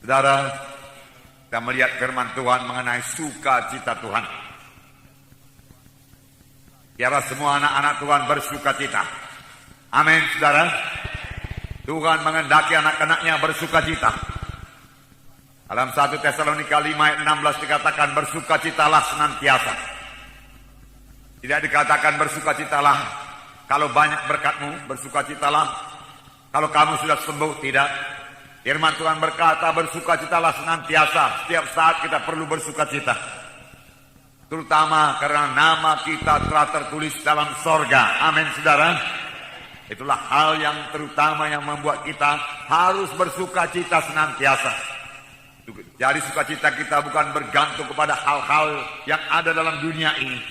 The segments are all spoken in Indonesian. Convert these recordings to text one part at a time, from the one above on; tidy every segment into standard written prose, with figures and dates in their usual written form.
Saudara, kita melihat firman Tuhan mengenai sukacita Tuhan. Biarlah semua anak-anak Tuhan bersukacita. Amin, saudara. Tuhan mengendaki anak-anaknya bersukacita. Dalam 1 Tesalonika 5 ayat 16 dikatakan bersukacitalah senantiasa. Tidak dikatakan bersukacitalah kalau banyak berkatmu, bersukacitalah kalau kamu sudah sembuh, tidak. Firman Tuhan berkata bersukacitalah senantiasa. Setiap saat kita perlu bersukacita. Terutama karena nama kita telah tertulis dalam sorga. Amin, saudara. Itulah hal yang terutama yang membuat kita harus bersukacita senantiasa. Jadi sukacita kita bukan bergantung kepada hal-hal yang ada dalam dunia ini.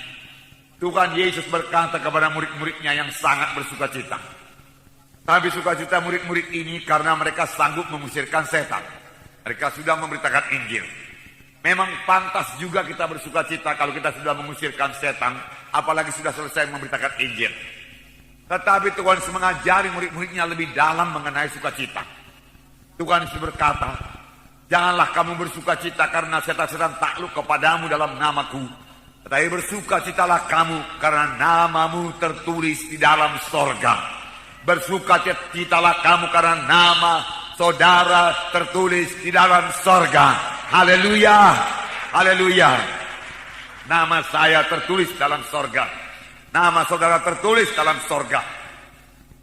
Tuhan Yesus berkata kepada murid-muridnya yang sangat bersukacita. Tapi sukacita murid-murid ini karena mereka sanggup mengusirkan setan. Mereka sudah memberitakan Injil. Memang pantas juga kita bersukacita kalau kita sudah mengusirkan setan, apalagi sudah selesai memberitakan Injil. Tetapi Tuhan mengajari murid-muridnya lebih dalam mengenai sukacita. Tuhan Yesus berkata, janganlah kamu bersukacita karena setan-setan takluk kepadamu dalam namaku. Tetapi bersukacitalah kamu karena namamu tertulis di dalam sorga. Bersukacitalah kamu karena nama saudara tertulis di dalam sorga. Haleluya, haleluya. Nama saya tertulis dalam sorga. Nama saudara tertulis dalam sorga.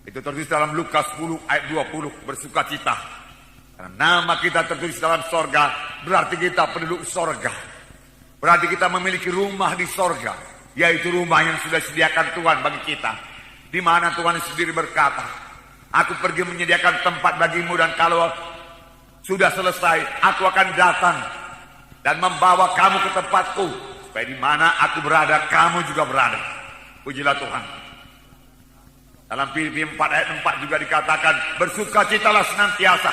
Itu tertulis dalam Lukas 10 ayat 20. Bersukacita. Karena nama kita tertulis dalam sorga, berarti kita penduduk sorga. Berarti kita memiliki rumah di sorga, yaitu rumah yang sudah disediakan Tuhan bagi kita. Di mana Tuhan sendiri berkata, aku pergi menyediakan tempat bagimu dan kalau sudah selesai, aku akan datang dan membawa kamu ke tempatku, supaya di mana aku berada, kamu juga berada. Pujilah Tuhan. Dalam Filipi 4 ayat 4 juga dikatakan, bersukacitalah senantiasa.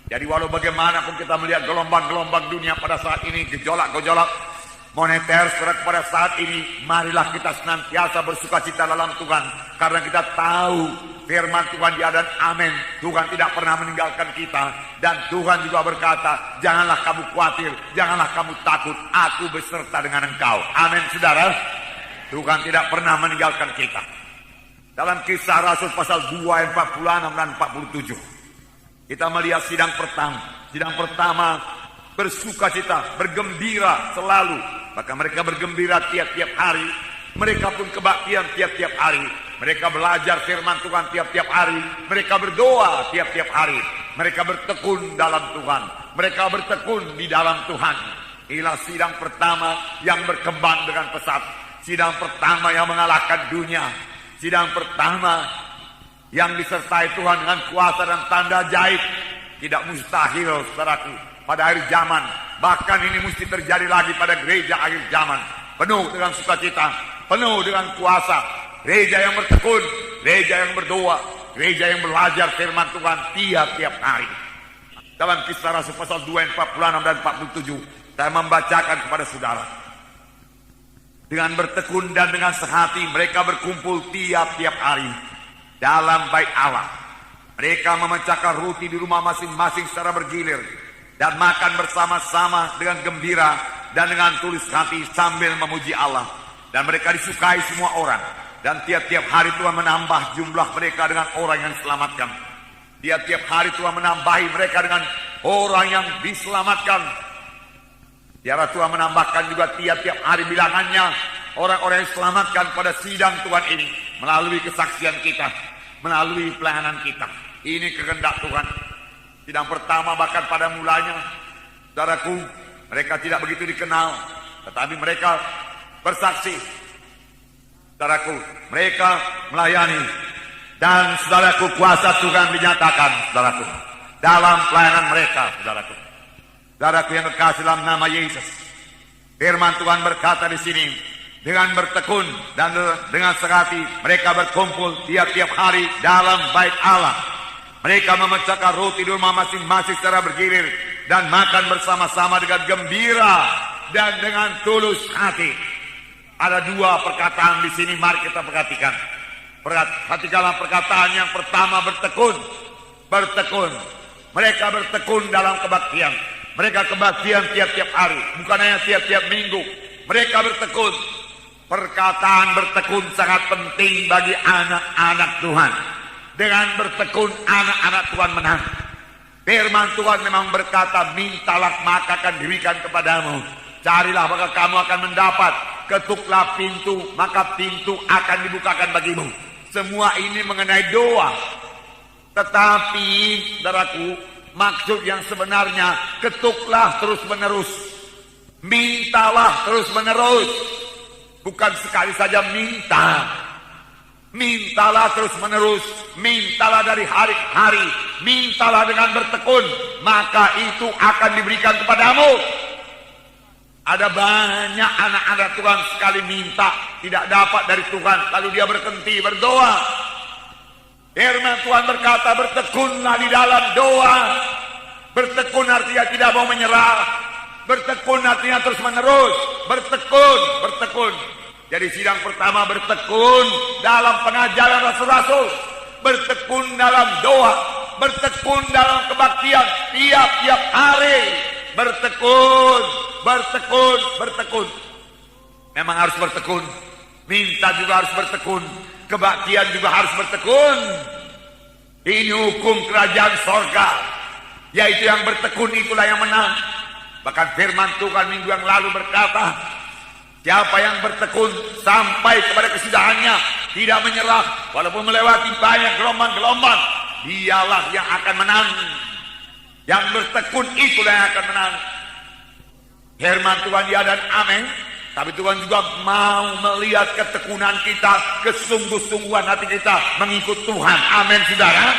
Jadi walau bagaimanapun kita melihat gelombang-gelombang dunia pada saat ini, gejolak-gejolak moneter pada saat ini, marilah kita senantiasa bersukacita dalam Tuhan. Karena kita tahu firman Tuhan ya dan amin. Tuhan tidak pernah meninggalkan kita. Dan Tuhan juga berkata, janganlah kamu khawatir, janganlah kamu takut, aku beserta dengan engkau. Amin, saudara. Tuhan tidak pernah meninggalkan kita. Dalam Kisah Rasul pasal 2 ayat 46 dan 47. Kita melihat sidang pertama. Sidang pertama bersukacita, bergembira selalu. Maka mereka bergembira tiap-tiap hari. Mereka pun kebaktian tiap-tiap hari. Mereka belajar firman Tuhan tiap-tiap hari. Mereka berdoa tiap-tiap hari. Mereka bertekun dalam Tuhan. Mereka bertekun di dalam Tuhan. Inilah sidang pertama yang berkembang dengan pesat. Sidang pertama yang mengalahkan dunia. Sidang pertama yang disertai Tuhan dengan kuasa dan tanda ajaib. Tidak mustahil, saudaraku, pada akhir zaman. Bahkan ini mesti terjadi lagi pada gereja akhir zaman. Penuh dengan sukacita, penuh dengan kuasa. Gereja yang bertekun, gereja yang berdoa, gereja yang belajar firman Tuhan tiap-tiap hari. Dalam Kisah Rasul pasal 2 ayat 46 dan 47, saya membacakan kepada saudara. Dengan bertekun dan dengan sehati mereka berkumpul tiap-tiap hari dalam bait Allah. Mereka memecahkan roti di rumah masing-masing secara bergilir dan makan bersama-sama dengan gembira dan dengan tulus hati sambil memuji Allah. Dan mereka disukai semua orang. Dan tiap-tiap hari Tuhan menambah jumlah mereka dengan orang yang diselamatkan. Tiap-tiap hari Tuhan menambahi mereka dengan orang yang diselamatkan. Tiara Tuhan menambahkan juga tiap-tiap hari bilangannya orang-orang yang diselamatkan pada sidang Tuhan ini. Melalui kesaksian kita, melalui pelayanan kita. Ini kehendak Tuhan. Sidang pertama bahkan pada mulanya, saudaraku, mereka tidak begitu dikenal, tetapi mereka bersaksi. Saudaraku, mereka melayani. Dan saudaraku, kuasa Tuhan dinyatakan, saudaraku, dalam pelayanan mereka, saudaraku. Saudaraku yang kekasih dalam nama Yesus. Firman Tuhan berkata di sini, dengan bertekun dan dengan sehati mereka berkumpul tiap-tiap hari dalam bait Allah. Mereka memecahkan roti di rumah masing-masing secara bergilir dan makan bersama-sama dengan gembira dan dengan tulus hati. Ada dua perkataan di sini, mari kita perhatikan. Perhatikanlah perkataan yang pertama, bertekun. Bertekun. Mereka bertekun dalam kebaktian. Mereka kebaktian tiap-tiap hari, bukan hanya tiap-tiap minggu. Mereka bertekun. Perkataan bertekun sangat penting bagi anak-anak Tuhan. Dengan bertekun anak-anak Tuhan menang. Firman Tuhan memang berkata, mintalah maka akan diberikan kepadamu. Carilah maka kamu akan mendapat. Ketuklah pintu maka pintu akan dibukakan bagimu. Semua ini mengenai doa. Tetapi saudaraku, maksud yang sebenarnya, ketuklah terus menerus. Mintalah terus menerus. Bukan sekali saja minta. Mintalah terus menerus. Mintalah dari hari ke hari. Mintalah dengan bertekun. Maka itu akan diberikan kepadamu. Ada banyak anak-anak Tuhan sekali minta, tidak dapat dari Tuhan. Lalu dia berhenti berdoa. Firman Tuhan berkata, bertekunlah di dalam doa. Bertekun artinya tidak mau menyerah. Bertekun artinya terus menerus. Bertekun. Jadi sidang pertama bertekun dalam pengajaran rasul-rasul. Bertekun dalam doa. Bertekun dalam kebaktian tiap-tiap hari. Bertekun. Memang harus bertekun. Minta juga harus bertekun. Kebaktian juga harus bertekun. Ini hukum kerajaan sorga. Yaitu yang bertekun itulah yang menang. Bahkan firman Tuhan minggu yang lalu berkata, siapa yang bertekun sampai kepada kesudahannya, tidak menyerah walaupun melewati banyak gelombang-gelombang, dialah yang akan menang. Yang bertekun itulah yang akan menang. Firman Tuhan ya dan amin. Tapi Tuhan juga mau melihat ketekunan kita, kesungguh-sungguhan hati kita mengikut Tuhan. Amin, saudara.